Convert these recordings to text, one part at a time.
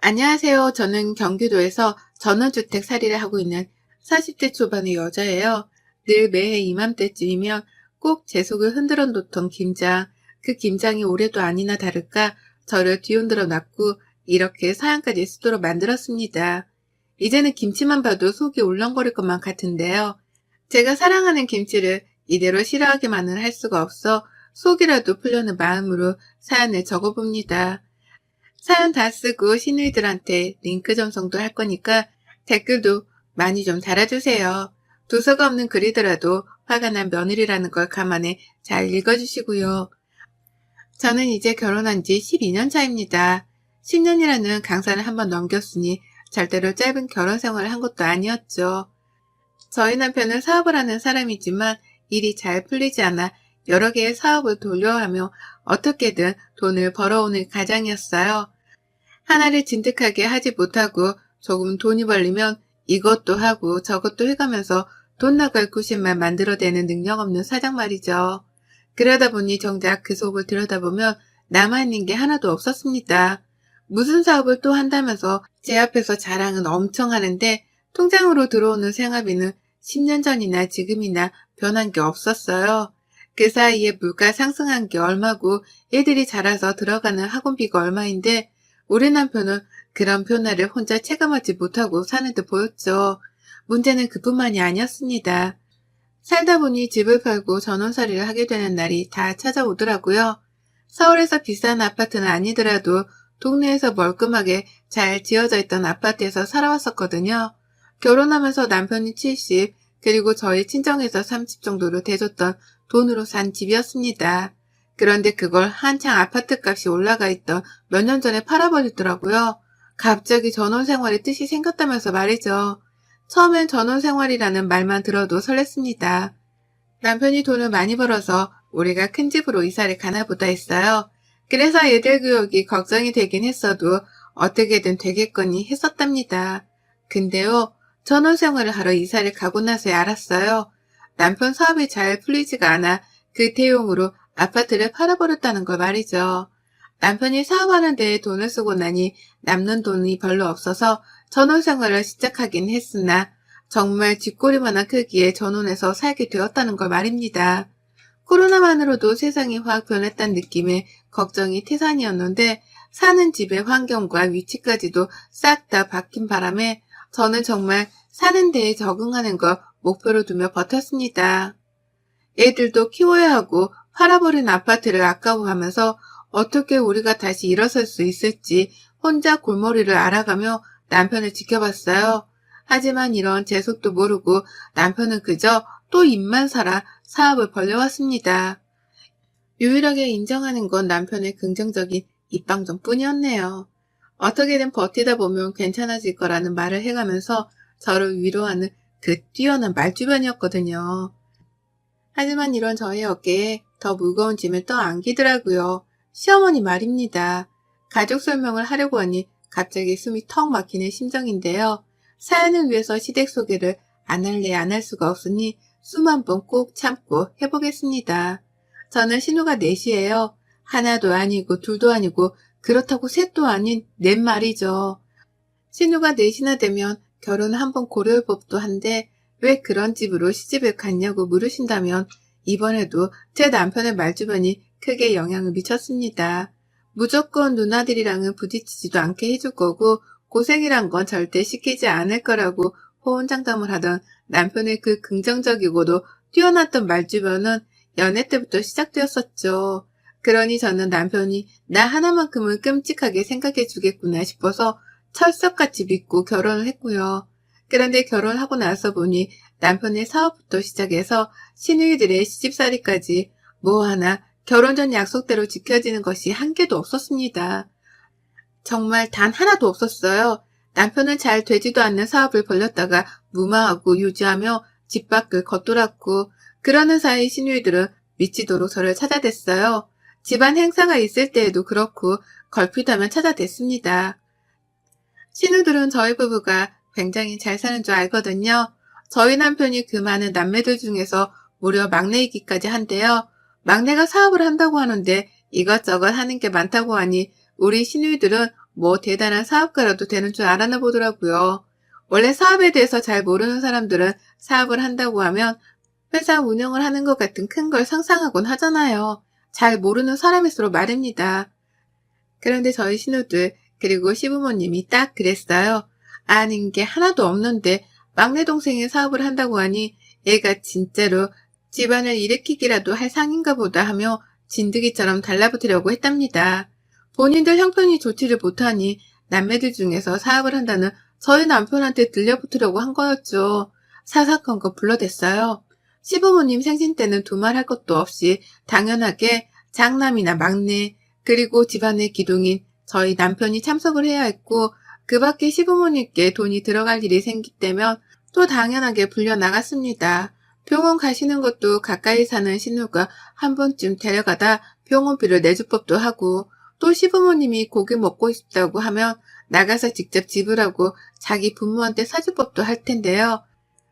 안녕하세요. 저는 경기도에서 전원주택 살이를 하고 있는 40대 초반의 여자예요. 늘 매해 이맘때쯤이면 꼭 제 속을 흔들어 놓던 김장, 그 김장이 올해도 아니나 다를까 저를 뒤흔들어 놨고 이렇게 사연까지 쓰도록 만들었습니다. 이제는 김치만 봐도 속이 울렁거릴 것만 같은데요. 제가 사랑하는 김치를 이대로 싫어하기만은 할 수가 없어 속이라도 풀려는 마음으로 사연을 적어봅니다. 사연 다 쓰고 시누이들한테 링크 전송도 할 거니까 댓글도 많이 좀 달아주세요. 도서가 없는 글이더라도 화가 난 며느리라는 걸 감안해 잘 읽어주시고요. 저는 이제 결혼한 지 12년 차입니다. 10년이라는 강산을 한번 넘겼으니 절대로 짧은 결혼 생활을 한 것도 아니었죠. 저희 남편은 사업을 하는 사람이지만 일이 잘 풀리지 않아 여러 개의 사업을 돌려하며 어떻게든 돈을 벌어오는 가장이었어요. 하나를 진득하게 하지 못하고 조금 돈이 벌리면 이것도 하고 저것도 해가면서 돈 나갈 구실만 만들어대는 능력 없는 사장 말이죠. 그러다 보니 정작 그 속을 들여다보면 남아있는 게 하나도 없었습니다. 무슨 사업을 또 한다면서 제 앞에서 자랑은 엄청 하는데 통장으로 들어오는 생활비는 10년 전이나 지금이나 변한 게 없었어요. 그 사이에 물가 상승한 게 얼마고 애들이 자라서 들어가는 학원비가 얼마인데 우리 남편은 그런 변화를 혼자 체감하지 못하고 사는 듯 보였죠. 문제는 그뿐만이 아니었습니다. 살다 보니 집을 팔고 전원살이를 하게 되는 날이 다 찾아오더라고요. 서울에서 비싼 아파트는 아니더라도 동네에서 멀끔하게 잘 지어져 있던 아파트에서 살아왔었거든요. 결혼하면서 남편이 70, 그리고 저희 친정에서 30 정도로 대줬던 돈으로 산 집이었습니다. 그런데 그걸 한창 아파트 값이 올라가 있던 몇 년 전에 팔아버리더라고요. 갑자기 전원생활의 뜻이 생겼다면서 말이죠. 처음엔 전원생활이라는 말만 들어도 설렜습니다. 남편이 돈을 많이 벌어서 우리가 큰 집으로 이사를 가나 보다 했어요. 그래서 애들 교육이 걱정이 되긴 했어도 어떻게든 되겠거니 했었답니다. 근데요, 전원생활을 하러 이사를 가고 나서야 알았어요. 남편 사업이 잘 풀리지가 않아 그 대용으로 아파트를 팔아버렸다는 걸 말이죠. 남편이 사업하는 데에 돈을 쓰고 나니 남는 돈이 별로 없어서 전원생활을 시작하긴 했으나 정말 쥐꼬리만한 크기의 전원에서 살게 되었다는 걸 말입니다. 코로나만으로도 세상이 확 변했다는 느낌에 걱정이 태산이었는데 사는 집의 환경과 위치까지도 싹 다 바뀐 바람에 저는 정말 사는 데에 적응하는 걸 목표로 두며 버텼습니다. 애들도 키워야 하고 팔아버린 아파트를 아까워하면서 어떻게 우리가 다시 일어설 수 있을지 혼자 골머리를 앓아가며 남편을 지켜봤어요. 하지만 이런 제 속도 모르고 남편은 그저 또 입만 살아 사업을 벌려왔습니다. 유일하게 인정하는 건 남편의 긍정적인 입방정뿐이었네요. 어떻게든 버티다 보면 괜찮아질 거라는 말을 해가면서 저를 위로하는 그 뛰어난 말주변이었거든요. 하지만 이런 저의 어깨에 더 무거운 짐을 떠안기더라고요. 시어머니 말입니다. 가족 설명을 하려고 하니 갑자기 숨이 턱 막히는 심정인데요. 사연을 위해서 시댁 소개를 안 할래 안 할 수가 없으니 숨 한 번 꼭 참고 해보겠습니다. 저는 신우가 넷이에요. 하나도 아니고 둘도 아니고 그렇다고 셋도 아닌 넷 말이죠. 신우가 넷이나 되면 결혼 한번 고려할 법도 한데 왜 그런 집으로 시집을 갔냐고 물으신다면 이번에도 제 남편의 말주변이 크게 영향을 미쳤습니다. 무조건 누나들이랑은 부딪히지도 않게 해줄 거고 고생이란 건 절대 시키지 않을 거라고 호언장담을 하던 남편의 그 긍정적이고도 뛰어났던 말주변은 연애 때부터 시작되었었죠. 그러니 저는 남편이 나 하나만큼은 끔찍하게 생각해 주겠구나 싶어서 철석같이 믿고 결혼을 했고요. 그런데 결혼하고 나서 보니 남편의 사업부터 시작해서 시누이들의 시집살이까지 뭐 하나 결혼 전 약속대로 지켜지는 것이 한 개도 없었습니다. 정말 단 하나도 없었어요. 남편은 잘 되지도 않는 사업을 벌렸다가 무마하고 유지하며 집 밖을 겉돌았고 그러는 사이 시누이들은 미치도록 저를 찾아댔어요. 집안 행사가 있을 때에도 그렇고 걸핏하면 찾아댔습니다. 시누들은 저희 부부가 굉장히 잘 사는 줄 알거든요. 저희 남편이 그 많은 남매들 중에서 무려 막내이기까지 한데요. 막내가 사업을 한다고 하는데 이것저것 하는 게 많다고 하니 우리 시누이들은 뭐 대단한 사업가라도 되는 줄 알았나 보더라고요. 원래 사업에 대해서 잘 모르는 사람들은 사업을 한다고 하면 회사 운영을 하는 것 같은 큰 걸 상상하곤 하잖아요. 잘 모르는 사람일수록 말입니다. 그런데 저희 신우들 그리고 시부모님이 딱 그랬어요. 아는 게 하나도 없는데 막내 동생이 사업을 한다고 하니 얘가 진짜로 집안을 일으키기라도 할 상인가 보다 하며 진드기처럼 달라붙으려고 했답니다. 본인들 형편이 좋지를 못하니 남매들 중에서 사업을 한다는 저희 남편한테 들려붙으려고 한 거였죠. 사사건건 불러댔어요. 시부모님 생신 때는 두말할 것도 없이 당연하게 장남이나 막내 그리고 집안의 기둥인 저희 남편이 참석을 해야 했고 그 밖에 시부모님께 돈이 들어갈 일이 생기다면 또 당연하게 불려나갔습니다. 병원 가시는 것도 가까이 사는 신우가 한 번쯤 데려가다 병원비를 내줄 법도 하고 또 시부모님이 고기 먹고 싶다고 하면 나가서 직접 지불하고 자기 부모한테 사줄 법도 할 텐데요.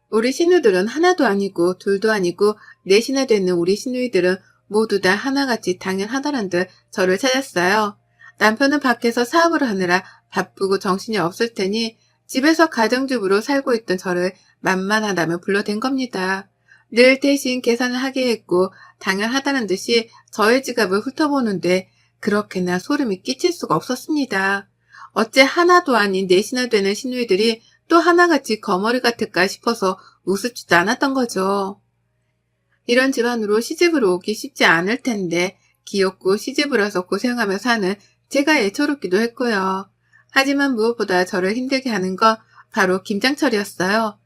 우리 신우들은 하나도 아니고 둘도 아니고 넷이나 되는 우리 신우이들은 모두 다 하나같이 당연하다는 듯 저를 찾았어요. 남편은 밖에서 사업을 하느라 바쁘고 정신이 없을 테니 집에서 가정주부로 살고 있던 저를 만만하다며 불러댄 겁니다. 늘 대신 계산을 하게 했고 당연하다는 듯이 저의 지갑을 훑어보는데 그렇게나 소름이 끼칠 수가 없었습니다. 어째 하나도 아닌 넷이나 되는 시누이들이 또 하나같이 거머리 같을까 싶어서 우습지도 않았던 거죠. 이런 집안으로 시집을 오기 쉽지 않을 텐데 귀엽고 시집을 와서 고생하며 사는 제가 애처롭기도 했고요. 하지만 무엇보다 저를 힘들게 하는 건 바로 김장철이었어요.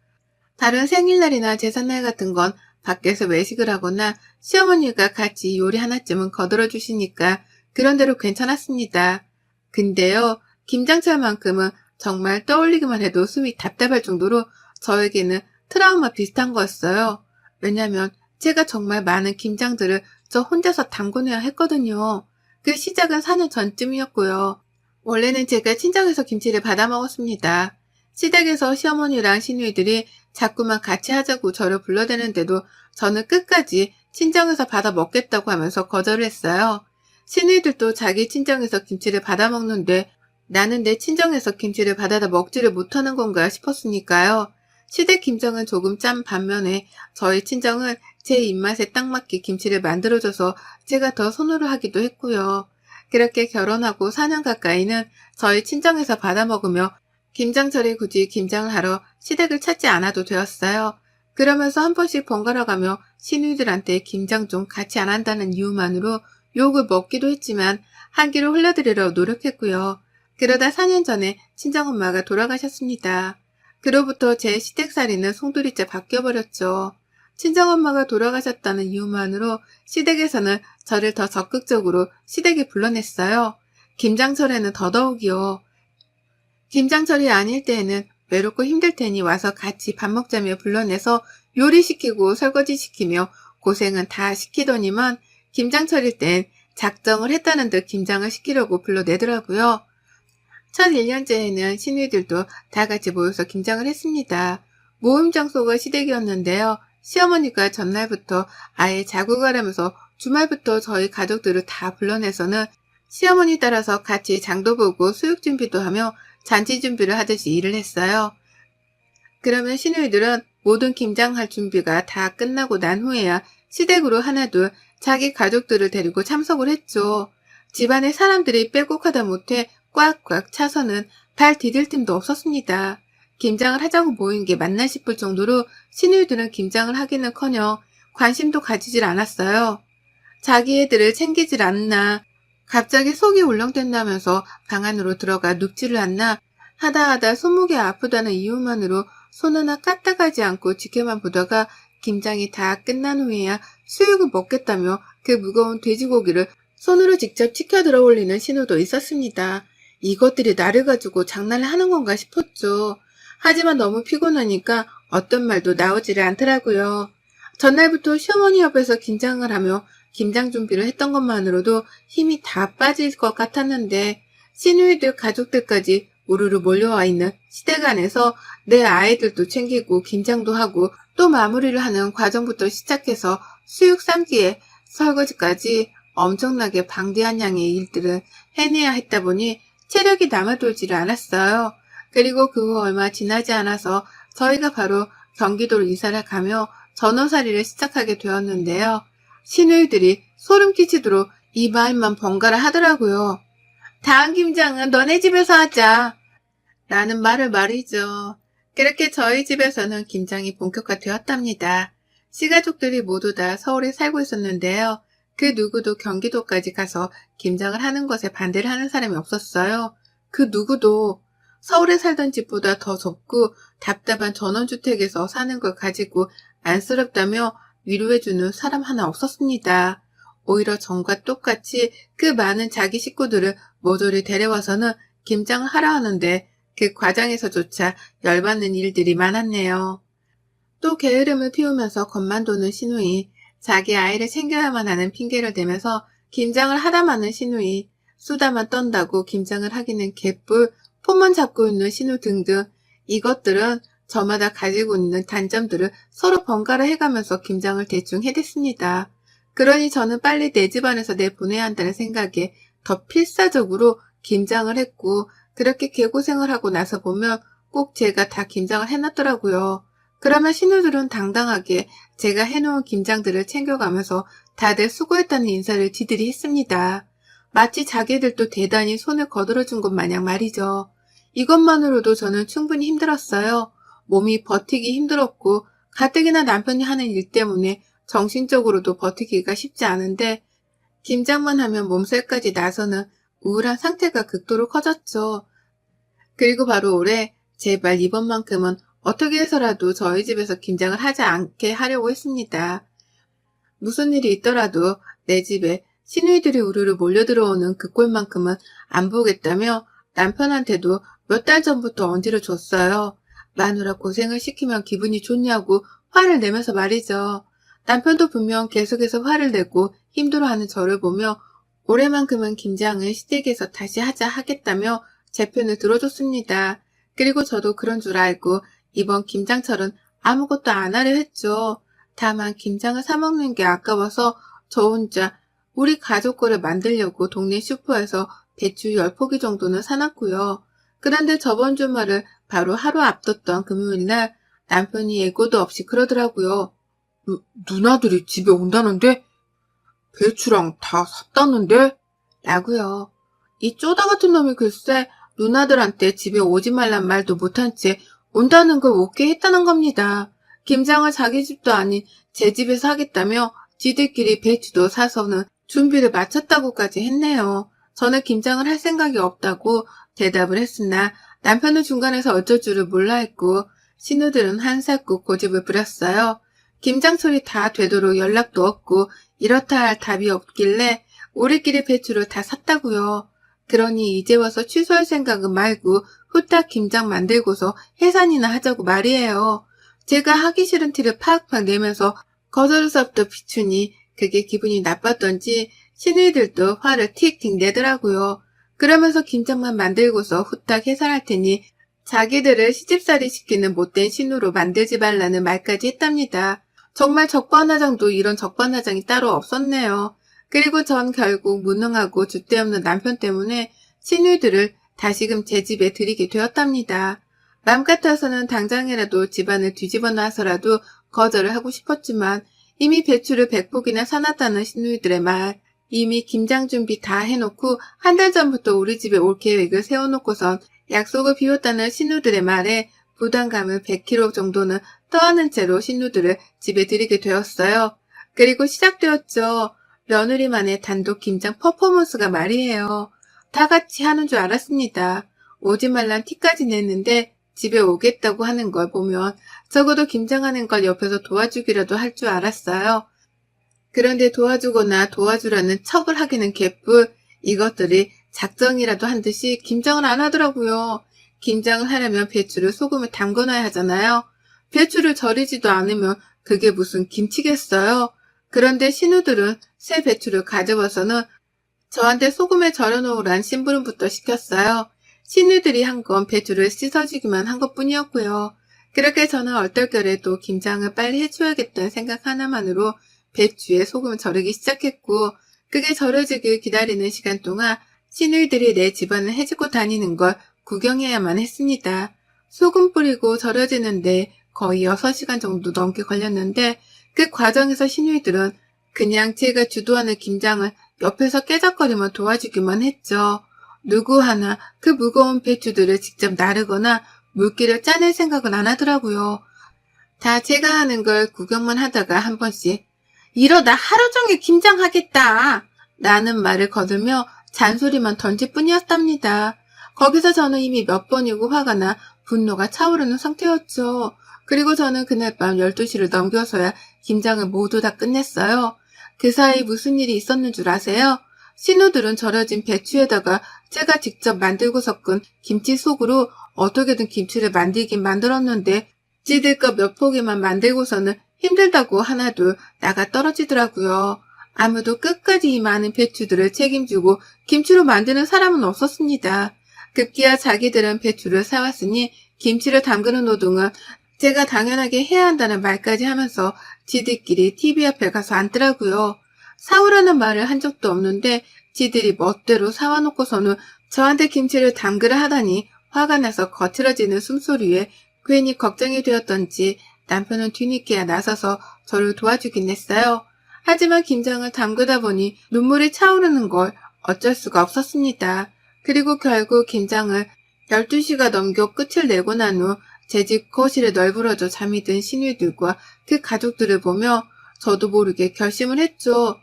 다른 생일날이나 제삿날 같은 건 밖에서 외식을 하거나 시어머니가 같이 요리 하나쯤은 거들어 주시니까 그런대로 괜찮았습니다. 근데요, 김장철만큼은 정말 떠올리기만 해도 숨이 답답할 정도로 저에게는 트라우마 비슷한 거였어요. 왜냐면 제가 정말 많은 김장들을 저 혼자서 담궈내야 했거든요. 그 시작은 4년 전쯤이었고요. 원래는 제가 친정에서 김치를 받아 먹었습니다. 시댁에서 시어머니랑 시누이들이 자꾸만 같이 하자고 저를 불러대는데도 저는 끝까지 친정에서 받아 먹겠다고 하면서 거절을 했어요. 시누이들도 자기 친정에서 김치를 받아 먹는데 나는 내 친정에서 김치를 받아다 먹지를 못하는 건가 싶었으니까요. 시댁 김장은 조금 짠 반면에 저희 친정은 제 입맛에 딱 맞게 김치를 만들어줘서 제가 더 선호를 하기도 했고요. 그렇게 결혼하고 4년 가까이는 저희 친정에서 받아 먹으며 김장철에 굳이 김장을 하러 시댁을 찾지 않아도 되었어요. 그러면서 한 번씩 번갈아 가며 시누이들한테 김장 좀 같이 안 한다는 이유만으로 욕을 먹기도 했지만 한 끼로 흘려드리려 노력했고요. 그러다 4년 전에 친정엄마가 돌아가셨습니다. 그로부터 제 시댁살이는 송두리째 바뀌어버렸죠. 친정엄마가 돌아가셨다는 이유만으로 시댁에서는 저를 더 적극적으로 시댁에 불러냈어요. 김장철에는 더더욱이요. 김장철이 아닐 때에는 외롭고 힘들 테니 와서 같이 밥 먹자며 불러내서 요리시키고 설거지시키며 고생은 다 시키더니만 김장철일 땐 작정을 했다는 듯 김장을 시키려고 불러내더라고요. 첫 1년째에는 시누이들도 다 같이 모여서 김장을 했습니다. 모임 장소가 시댁이었는데요. 시어머니가 전날부터 아예 자국하라면서 주말부터 저희 가족들을 다 불러내서는 시어머니 따라서 같이 장도 보고 수육 준비도 하며 잔치 준비를 하듯이 일을 했어요. 그러면 시누이들은 모든 김장할 준비가 다 끝나고 난 후에야 시댁으로 하나둘 자기 가족들을 데리고 참석을 했죠. 집안에 사람들이 빼곡하다 못해 꽉꽉 차서는 발 디딜 틈도 없었습니다. 김장을 하자고 모인 게 맞나 싶을 정도로 시누이들은 김장을 하기는커녕 관심도 가지질 않았어요. 자기 애들을 챙기질 않나, 갑자기 속이 울렁댄다면서 방 안으로 들어가 눕지를 않나 하다 손목이 아프다는 이유만으로 손 하나 까딱하지 않고 지켜만 보다가 김장이 다 끝난 후에야 수육을 먹겠다며 그 무거운 돼지고기를 손으로 직접 치켜 들어 올리는 신우도 있었습니다. 이것들이 나를 가지고 장난을 하는 건가 싶었죠. 하지만 너무 피곤하니까 어떤 말도 나오지를 않더라고요. 전날부터 시어머니 옆에서 김장을 하며 김장 준비를 했던 것만으로도 힘이 다 빠질 것 같았는데 시누이들 가족들까지 우르르 몰려와 있는 시댁 안에서 내 아이들도 챙기고 김장도 하고 또 마무리를 하는 과정부터 시작해서 수육 삶기에 설거지까지 엄청나게 방대한 양의 일들을 해내야 했다 보니 체력이 남아돌지를 않았어요. 그리고 그 후 얼마 지나지 않아서 저희가 바로 경기도로 이사를 가며 전원살이를 시작하게 되었는데요. 시누이들이 소름 끼치도록 이 말만 번갈아 하더라고요. 다음 김장은 너네 집에서 하자. 라는 말을 말이죠. 그렇게 저희 집에서는 김장이 본격화되었답니다. 시가족들이 모두 다 서울에 살고 있었는데요. 그 누구도 경기도까지 가서 김장을 하는 것에 반대를 하는 사람이 없었어요. 그 누구도 서울에 살던 집보다 더 좁고 답답한 전원주택에서 사는 걸 가지고 안쓰럽다며 위로해주는 사람 하나 없었습니다. 오히려 전과 똑같이 그 많은 자기 식구들을 모조리 데려와서는 김장을 하라 하는데 그 과정에서조차 열받는 일들이 많았네요. 또 게으름을 피우면서 겁만 도는 시누이, 자기 아이를 챙겨야만 하는 핑계를 대면서 김장을 하다 마는 시누이, 수다만 떤다고 김장을 하기는 개뿔, 폰만 잡고 있는 시누 등등 이것들은 저마다 가지고 있는 단점들을 서로 번갈아 해가면서 김장을 대충 해댔습니다. 그러니 저는 빨리 내 집안에서 내보내야 한다는 생각에 더 필사적으로 김장을 했고 그렇게 개고생을 하고 나서 보면 꼭 제가 다 김장을 해놨더라고요. 그러면 시누들은 당당하게 제가 해놓은 김장들을 챙겨가면서 다들 수고했다는 인사를 지들이 했습니다. 마치 자기들도 대단히 손을 거들어준 것 마냥 말이죠. 이것만으로도 저는 충분히 힘들었어요. 몸이 버티기 힘들었고 가뜩이나 남편이 하는 일 때문에 정신적으로도 버티기가 쉽지 않은데 김장만 하면 몸살까지 나서는 우울한 상태가 극도로 커졌죠. 그리고 바로 올해 제발 이번만큼은 어떻게 해서라도 저희 집에서 김장을 하지 않게 하려고 했습니다. 무슨 일이 있더라도 내 집에 시누이들이 우르르 몰려들어오는 그 꼴만큼은 안 보겠다며 남편한테도 몇 달 전부터 언지를 줬어요. 마누라 고생을 시키면 기분이 좋냐고 화를 내면서 말이죠. 남편도 분명 계속해서 화를 내고 힘들어하는 저를 보며 올해만큼은 김장을 시댁에서 다시 하자 하겠다며 제 편을 들어줬습니다. 그리고 저도 그런 줄 알고 이번 김장철은 아무것도 안 하려 했죠. 다만 김장을 사먹는 게 아까워서 저 혼자 우리 가족 거를 만들려고 동네 슈퍼에서 배추 10포기 정도는 사놨고요. 그런데 저번 주말을 바로 하루 앞뒀던 금요일날 남편이 예고도 없이 그러더라고요. 누나들이 집에 온다는데? 배추랑 다 샀다는데? 라고요. 이 쪼다 같은 놈이 글쎄 누나들한테 집에 오지 말란 말도 못한 채 온다는 걸 묻게 했다는 겁니다. 김장을 자기 집도 아닌 제 집에서 하겠다며 지들끼리 배추도 사서는 준비를 마쳤다고까지 했네요. 저는 김장을 할 생각이 없다고 대답을 했으나 남편은 중간에서 어쩔 줄을 몰라 했고 신우들은 한사코 고집을 부렸어요. 김장철이 다 되도록 연락도 없고 이렇다 할 답이 없길래 우리끼리 배추를 다 샀다고요. 그러니 이제 와서 취소할 생각은 말고 후딱 김장 만들고서 해산이나 하자고 말이에요. 제가 하기 싫은 티를 팍팍 내면서 거절할 수 없던 비추니 그게 기분이 나빴던지 시누이들도 화를 틱틱 내더라고요. 그러면서 김장만 만들고서 후딱 해산할 테니 자기들을 시집살이 시키는 못된 신우로 만들지 말라는 말까지 했답니다. 정말 적반하장도 이런 적반하장이 따로 없었네요. 그리고 전 결국 무능하고 줏대없는 남편 때문에 시누이들을 다시금 제 집에 들이게 되었답니다. 맘 같아서는 당장이라도 집안을 뒤집어 놔서라도 거절을 하고 싶었지만 이미 배추를 100포기나 사놨다는 시누이들의 말, 이미 김장 준비 다 해놓고 한 달 전부터 우리 집에 올 계획을 세워놓고선 약속을 비웠다는 시누들의 말에 부담감을 100kg 정도는 떠안은 채로 시누들을 집에 들이게 되었어요. 그리고 시작되었죠. 며느리만의 단독 김장 퍼포먼스가 말이에요. 다 같이 하는 줄 알았습니다. 오지 말란 티까지 냈는데 집에 오겠다고 하는 걸 보면 적어도 김장하는 걸 옆에서 도와주기라도 할 줄 알았어요. 그런데 도와주거나 도와주라는 척을 하기는 개뿔, 이것들이 작정이라도 한 듯이 김장을 안 하더라고요. 김장을 하려면 배추를 소금에 담궈놔야 하잖아요. 배추를 절이지도 않으면 그게 무슨 김치겠어요. 그런데 신우들은 새 배추를 가져와서는 저한테 소금에 절여놓으란 심부름부터 시켰어요. 신우들이 한 건 배추를 씻어주기만 한 것뿐이었고요. 그렇게 저는 얼떨결에 또 김장을 빨리 해줘야겠다는 생각 하나만으로 배추에 소금을 절이기 시작했고 그게 절여지길 기다리는 시간 동안 시누이들이 내 집안을 해집고 다니는 걸 구경해야만 했습니다. 소금 뿌리고 절여지는데 거의 6시간 정도 넘게 걸렸는데 그 과정에서 시누이들은 그냥 제가 주도하는 김장을 옆에서 깨작거리며 도와주기만 했죠. 누구 하나 그 무거운 배추들을 직접 나르거나 물기를 짜낼 생각은 안 하더라고요. 다 제가 하는 걸 구경만 하다가 한 번씩 이러다 하루 종일 김장하겠다 라는 말을 거들며 잔소리만 던질 뿐이었답니다. 거기서 저는 이미 몇 번이고 화가 나 분노가 차오르는 상태였죠. 그리고 저는 그날 밤 12시를 넘겨서야 김장을 모두 다 끝냈어요. 그 사이 무슨 일이 있었는 줄 아세요? 신우들은 절여진 배추에다가 제가 직접 만들고 섞은 김치 속으로 어떻게든 김치를 만들긴 만들었는데 지들 거 몇 포기만 만들고서는 힘들다고 하나둘 나가 떨어지더라고요. 아무도 끝까지 이 많은 배추들을 책임지고 김치로 만드는 사람은 없었습니다. 급기야 자기들은 배추를 사왔으니 김치를 담그는 노동은 제가 당연하게 해야 한다는 말까지 하면서 지들끼리 TV 앞에 가서 앉더라고요. 사오라는 말을 한 적도 없는데 지들이 멋대로 사와놓고서는 저한테 김치를 담그라 하다니 화가 나서 거칠어지는 숨소리에 괜히 걱정이 되었던지 남편은 뒤늦게야 나서서 저를 도와주긴 했어요. 하지만 김장을 담그다 보니 눈물이 차오르는 걸 어쩔 수가 없었습니다. 그리고 결국 김장을 12시가 넘겨 끝을 내고 난 후 제 집 거실에 널브러져 잠이 든 시누이들과 그 가족들을 보며 저도 모르게 결심을 했죠.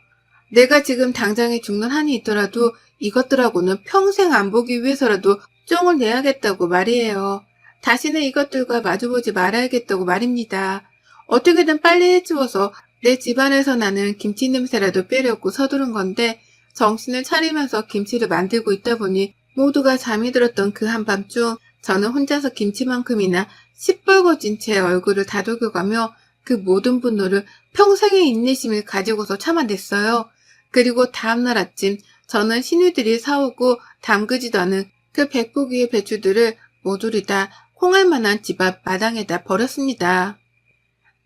내가 지금 당장에 죽는 한이 있더라도 이것들하고는 평생 안 보기 위해서라도 쫑을 내야겠다고 말이에요. 다시는 이것들과 마주보지 말아야겠다고 말입니다. 어떻게든 빨리 해치워서 내 집안에서 나는 김치 냄새라도 빼려고 서두른 건데 정신을 차리면서 김치를 만들고 있다 보니 모두가 잠이 들었던 그 한밤중 저는 혼자서 김치만큼이나 시뻘거진 제 얼굴을 다독여가며 그 모든 분노를 평생의 인내심을 가지고서 참아냈어요. 그리고 다음날 아침 저는 시누이들이 사오고 담그지도 않은 그 100포기의 배추들을 모조리 다 콩알만한 집 앞 마당에다 버렸습니다.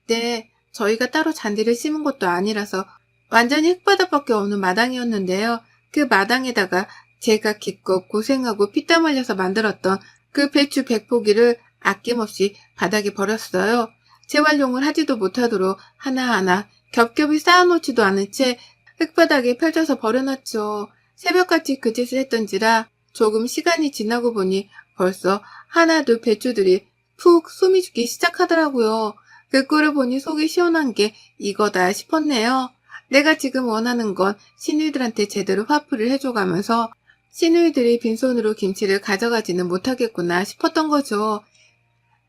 네, 저희가 따로 잔디를 심은 것도 아니라서 완전히 흙바닥밖에 없는 마당이었는데요. 그 마당에다가 제가 기껏 고생하고 피땀 흘려서 만들었던 그 배추 100포기를 아낌없이 바닥에 버렸어요. 재활용을 하지도 못하도록 하나하나 겹겹이 쌓아놓지도 않은 채 흙바닥에 펼쳐서 버려놨죠. 새벽같이 그 짓을 했던지라 조금 시간이 지나고 보니 벌써 하나둘 배추들이 푹 숨이 죽기 시작하더라고요. 그 꼴을 보니 속이 시원한 게 이거다 싶었네요. 내가 지금 원하는 건 시누이들한테 제대로 화풀이를 해줘가면서 시누이들이 빈손으로 김치를 가져가지는 못하겠구나 싶었던 거죠.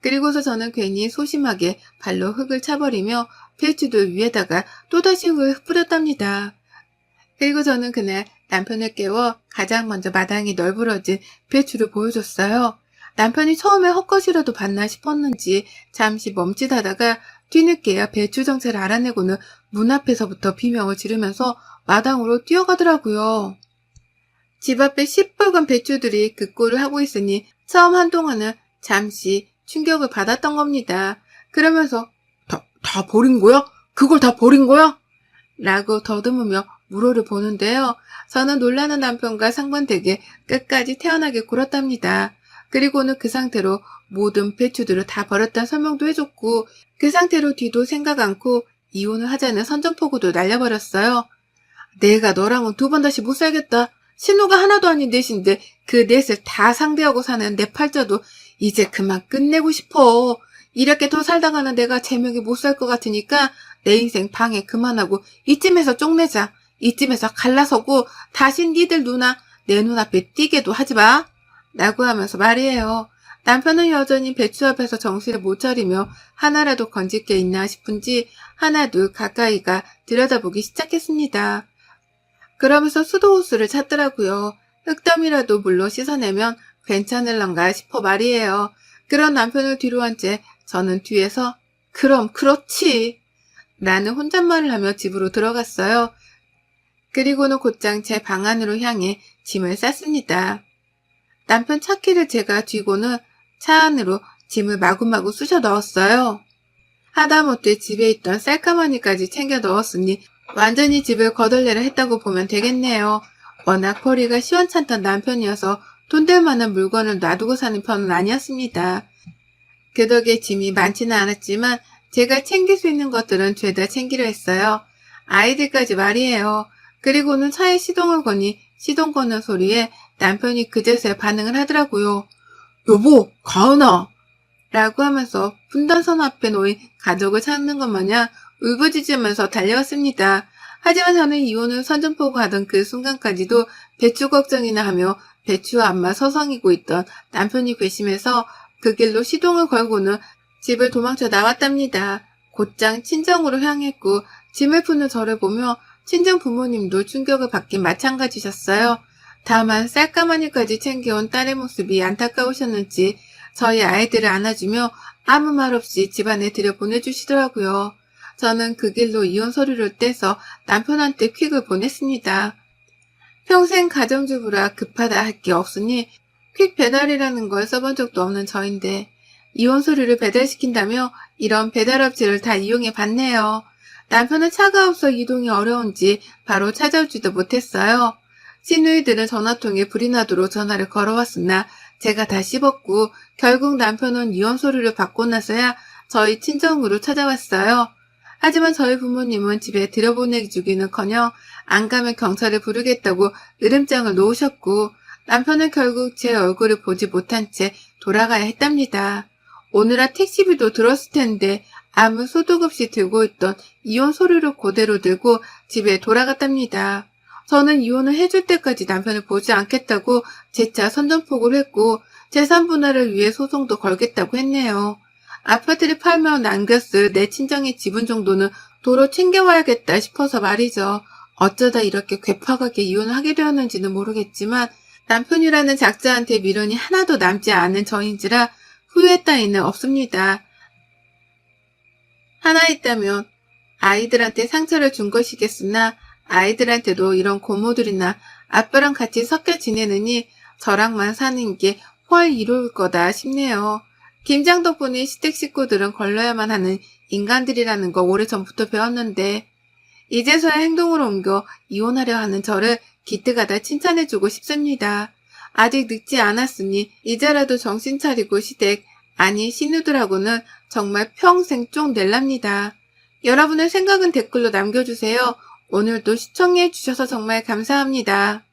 그리고서 저는 괜히 소심하게 발로 흙을 차버리며 배추들 위에다가 또다시 흙을 뿌렸답니다. 그리고 저는 그날 남편을 깨워 가장 먼저 마당이 널브러진 배추를 보여줬어요. 남편이 처음에 헛것이라도 봤나 싶었는지 잠시 멈칫하다가 뒤늦게야 배추 정체를 알아내고는 문 앞에서부터 비명을 지르면서 마당으로 뛰어가더라고요. 집 앞에 시뻘건 배추들이 그 꼴을 하고 있으니 처음 한동안은 잠시 충격을 받았던 겁니다. 그러면서 다 버린 거야? 그걸 다 버린 거야? 라고 더듬으며 물어를 보는데요. 저는 놀라는 남편과 상반되게 끝까지 태연하게 굴었답니다. 그리고는 그 상태로 모든 배추들을 다 버렸다는 설명도 해줬고 그 상태로 뒤도 생각 않고 이혼을 하자는 선전포고도 날려버렸어요. 내가 너랑은 2번 다시 못 살겠다. 신우가 하나도 아닌 넷인데 그 넷을 다 상대하고 사는 내 팔자도 이제 그만 끝내고 싶어. 이렇게 더 살다가는 내가 제명에 못 살 것 같으니까 내 인생 방해 그만하고 이쯤에서 쪽내자. 이쯤에서 갈라서고 다신 니들 누나 내 눈앞에 띄게도 하지 마. 라고 하면서 말이에요. 남편은 여전히 배추 앞에서 정신을 못 차리며 하나라도 건질 게 있나 싶은지 하나둘 가까이가 들여다보기 시작했습니다. 그러면서 수도호수를 찾더라고요. 흙더미라도 물로 씻어내면 괜찮을런가 싶어 말이에요. 그런 남편을 뒤로 한 채 저는 뒤에서 그럼 그렇지 라는 혼잣말을 하며 집으로 들어갔어요. 그리고는 곧장 제 방 안으로 향해 짐을 쌌습니다. 남편 차키를 제가 쥐고는 차 안으로 짐을 마구마구 쑤셔 넣었어요. 하다못해 집에 있던 쌀가마니까지 챙겨 넣었으니 완전히 집을 거덜내려 했다고 보면 되겠네요. 워낙 벌이가 시원찮던 남편이어서 돈 될 만한 물건을 놔두고 사는 편은 아니었습니다. 그 덕에 짐이 많지는 않았지만 제가 챙길 수 있는 것들은 죄다 챙기려 했어요. 아이들까지 말이에요. 그리고는 차에 시동을 거니 시동 거는 소리에 남편이 그제서야 반응을 하더라고요. 여보, 가은아! 라고 하면서 분단선 앞에 놓인 가족을 찾는 것 마냥 울부짖으면서 달려왔습니다. 하지만 저는 이혼을 선전포고 하던 그 순간까지도 배추 걱정이나 하며 배추 앞만 서성이고 있던 남편이 괘씸해서 그 길로 시동을 걸고는 집을 도망쳐 나왔답니다. 곧장 친정으로 향했고 짐을 푸는 저를 보며 친정 부모님도 충격을 받긴 마찬가지셨어요. 다만 쌀가마니까지 챙겨온 딸의 모습이 안타까우셨는지 저희 아이들을 안아주며 아무 말 없이 집안에 들여보내주시더라고요. 저는 그 길로 이혼 서류를 떼서 남편한테 퀵을 보냈습니다. 평생 가정주부라 급하다 할 게 없으니 퀵 배달이라는 걸 써본 적도 없는 저인데 이혼 서류를 배달시킨다며 이런 배달업체를 다 이용해 봤네요. 남편은 차가 없어 이동이 어려운지 바로 찾아오지도 못했어요. 시누이들은 전화통에 불이 나도록 전화를 걸어왔으나 제가 다 씹었고 결국 남편은 이혼 서류를 받고 나서야 저희 친정으로 찾아왔어요. 하지만 저희 부모님은 집에 들여보내주기는커녕 안 가면 경찰을 부르겠다고 으름장을 놓으셨고 남편은 결국 제 얼굴을 보지 못한 채 돌아가야 했답니다. 오늘아 택시비도 들었을 텐데 아무 소득 없이 들고 있던 이혼 서류를 그대로 들고 집에 돌아갔답니다. 저는 이혼을 해줄 때까지 남편을 보지 않겠다고 재차 선전포고를 했고 재산 분할을 위해 소송도 걸겠다고 했네요. 아파트를 팔며 남겼을 내 친정의 지분 정도는 도로 챙겨와야겠다 싶어서 말이죠. 어쩌다 이렇게 괴팍하게 이혼을 하게 되었는지는 모르겠지만 남편이라는 작자한테 미련이 하나도 남지 않은 저인지라 후회 따위는 없습니다. 하나 있다면 아이들한테 상처를 준 것이겠으나 아이들한테도 이런 고모들이나 아빠랑 같이 섞여 지내느니 저랑만 사는 게 훨 이로울 거다 싶네요. 김장 덕분에 시댁 식구들은 걸러야만 하는 인간들이라는 거 오래전부터 배웠는데 이제서야 행동으로 옮겨 이혼하려 하는 저를 기특하다 칭찬해주고 싶습니다. 아직 늦지 않았으니 이제라도 정신 차리고 시댁, 아니 시누들하고는 정말 평생 쫑 낼랍니다. 여러분의 생각은 댓글로 남겨주세요. 오늘도 시청해주셔서 정말 감사합니다.